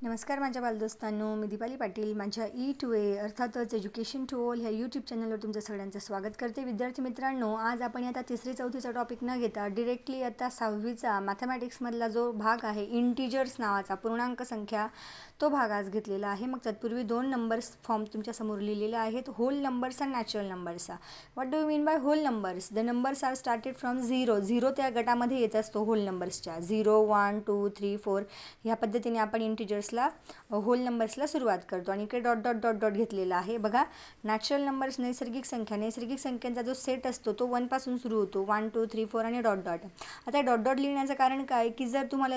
नमस्कार माझ्या बालदोस्तांनो, मी दीपाली पाटील माझ्या ई टू ए अर्थातच एज्युकेशन टू ऑल ह्या यूट्यूब चॅनलवर तुमचं सगळ्यांचं स्वागत करते. विद्यार्थी मित्रांनो, आज आपण आता 3री-4थीचा टॉपिक न घेता डिरेक्टली आता 6वीचा मॅथमॅटिक्समधला जो भाग आहे इंटिजर्स नावाचा पूर्णांक संख्या तो भाग आज घेतलेला आहे. मग तत्पूर्वी 2 नंबर्स फॉर्म तुमच्यासमोर लिहिलेले आहेत, होल नंबर्स अँड नॅचरल नंबर्सचा. What do you mean by whole numbers? The numbers are started from 0 त्या गटामध्ये येत असतो होल नंबर्सच्या. 0, 1, 2, 3, 4 ह्या पद्धतीने आपण इंटिजर्सला होल नंबर्सला सुरुवात करतो आणि इकडे डॉट डॉट डॉट डॉट घेतलेला आहे. बघा, नॅचरल नंबर्स नैसर्गिक संख्यांचा जो सेट असतो तो 1 पासून सुरू होतो. 1, 2, 3, 4 आणि डॉट डॉट. आता डॉट डॉट लिहिण्याचं कारण काय की जर तुम्हाला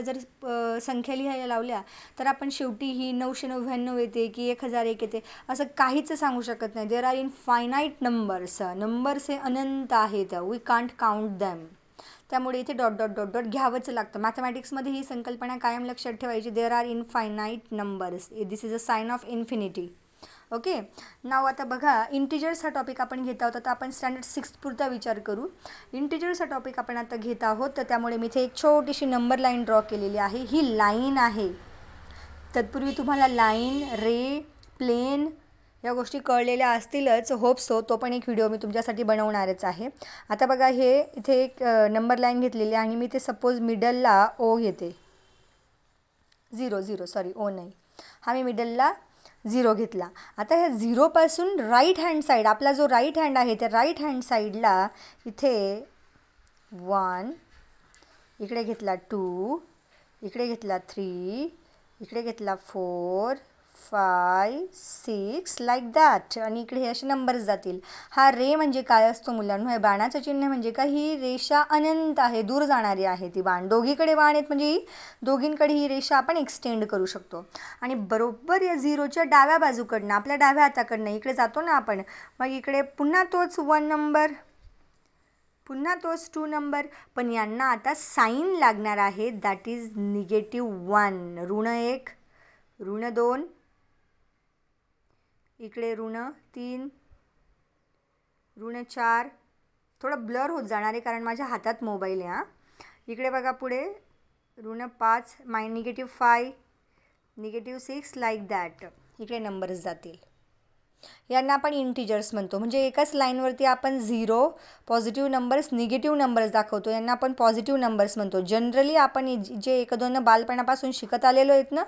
संख्या लिहायला लावल्या तर आपण शेवटी ही 999 येते की 1001 येते असं काहीच सांगू शकत नाही. देर आर इनफायनाईट नंबर्स हे अनंत आहेत. We can't count them. त्यामुळे इथे डॉट डॉट डॉट डॉट घ्यावंच लागतं. मॅथमॅटिक्समध्ये ही संकल्पना कायम लक्षात ठेवायची. There are infinite numbers. This is a sign of infinity. Okay, नाव आता बघा, इंटिजर्स हा टॉपिक आपण घेत आहोत. आता आपण स्टँडर्ड 6 पुरता विचार करू. इंटिजर्स हा टॉपिक आपण आता घेत आहोत, तर त्यामुळे मी इथे एक छोटीशी नंबर लाईन ड्रॉ केलेली आहे. ही लाईन आहे. तत्पूर्वी तुम्हाला लाईन, रे, प्लेन या गोष्टी कळलेल्या असतीलच, होप सो. तो पण एक व्हिडिओ मी तुमच्यासाठी बनवणारच आहे. आता बघा, हे इथे एक नंबर लाईन घेतलेली आहे आणि मी ते सपोज मिडलला ओ घेते. 0 सॉरी, ओ नाही, हा मी मिडलला 0 घेतला. आता ह्या 0पासून राईट हँड साईड, आपला जो राईट हँड आहे त्या राईट हँड साईडला इथे 1, इकडे घेतला 2, इकडे घेतला 3, इकडे घेतला 4, 5, 6 लाईक दॅट. आणि इकडे हे असे नंबर्स जातील. हा रे म्हणजे काय असतो मुलांनो? हे बाणाचं चिन्ह म्हणजे का ही रेषा अनंत आहे, दूर जाणारी आहे ती बाण. दोघीकडे बाण आहेत म्हणजे दोघींकडे ही रेषा आपण एक्सटेंड करू शकतो. आणि बरोबर या 0च्या डाव्या बाजूकडनं, आपल्या डाव्या हाताकडनं इकडे जातो ना आपण, मग इकडे पुन्हा तोच 1 नंबर, पुन्हा तोच 2 नंबर, पण यांना आता साईन लागणार आहे. That is -1. -1, -2, इकडे -3, -4. थोडं ब्लर होत जाणार आहे कारण माझ्या हातात मोबाईल आहे. इकडे बघा पुढे -5, -5, -6 लाईक दॅट. इकडे नंबर्स जातील. यांना आपण इंटिजर्स म्हणतो. म्हणजे एकाच लाईनवरती आपण 0 पॉझिटिव्ह नंबर्स, निगेटिव्ह नंबर्स दाखवतो. यांना आपण पॉझिटिव्ह नंबर्स म्हणतो. जनरली आपण जे 1-2 बालपणापासून शिकत आलेलो आहेत ना,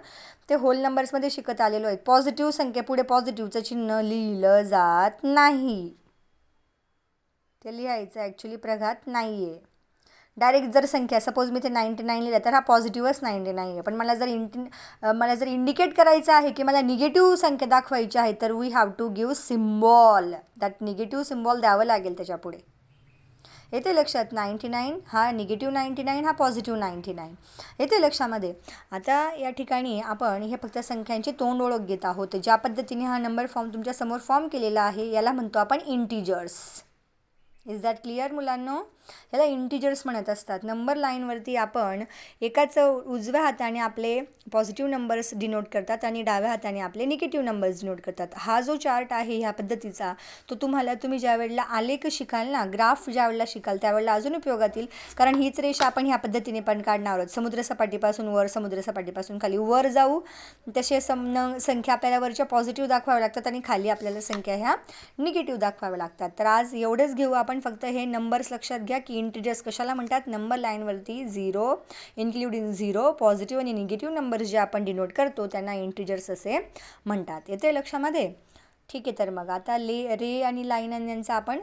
ते होल नंबर्समध्ये शिकत आलेलो आहेत. पॉझिटिव्ह संख्येपुढे पॉझिटिव्हचं चिन्ह लिहिलं जात नाही. ते लिहायचं ॲक्च्युली प्रघात नाही आहे. डायरेक्ट जर संख्या सपोज मी ते 99 लिहिलं तर हा पॉझिटिव्हच 99 आहे. पण मला जर इंडिकेट करायचं आहे की मला निगेटिव्ह संख्या दाखवायची आहे तर we have to give symbol. That negative symbol द्यावं लागेल त्याच्यापुढे. येते लक्षात? 99 हा निगेटिव्ह 99, हा पॉझिटिव्ह 99. येते लक्षामध्ये? आता या ठिकाणी आपण हे फक्त संख्यांची तोंड ओळख घेत आहोत. ज्या पद्धतीने हा नंबर फॉर्म तुमच्यासमोर फॉर्म केलेला आहे याला म्हणतो आपण इंटिजर्स. इज दॅट क्लिअर मुलांनो? याला इंटिजर्स म्हणत असतात. नंबर लाईनवरती आपण एकाच उजव्या हाताने आपले पॉझिटिव्ह नंबर्स डिनोट करतात आणि डाव्या हाताने आपले निगेटिव्ह नंबर्स डिनोट करतात. हा जो चार्ट आहे ह्या पद्धतीचा तो तुम्ही ज्या वेळेला आलेख शिकाल ना, ग्राफ ज्या वेळेला शिकाल त्यावेळेला अजून उपयोगात येईल. कारण हीच रेषा आपण ह्या पद्धतीने पण काढणार आहोत. समुद्रसपाटीपासून वर, समुद्रसपाटीपासून खाली वर जाऊ. तसे संख्या आपल्याला वरच्या पॉझिटिव्ह दाखवाव्या लागतात आणि खाली आपल्याला संख्या ह्या निगेटिव्ह दाखवाव्या लागतात. तर आज एवढंच घेऊ आपण. फक्त हे नंबर्स लक्षात घ्या की इंटिजर्स कशाला म्हणतात. नंबर लाईनवरती 0 इन्क्लुडिंग 0 पॉझिटिव्ह आणि निगेटिव्ह नंबर्स जे आपण डिनोट करतो त्यांना इंटिजर्स असे म्हणतात. येते लक्षामध्ये? ठीक आहे, तर मग आता रे आणि लाईन यांचा आपण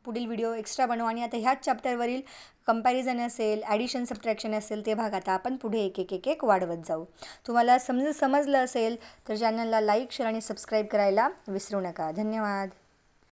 पुढील व्हिडिओ एक्स्ट्रा बनवू आणि आता ह्याच चॅप्टरवरील कंपॅरिझन असेल, ॲडिशन सबट्रॅक्शन असेल ते भाग आता आपण पुढे एक वाढवत जाऊ. तुम्हाला समजलं असेल तर चॅनलला लाईक, शेअर आणि सबस्क्राईब करायला विसरू नका. धन्यवाद.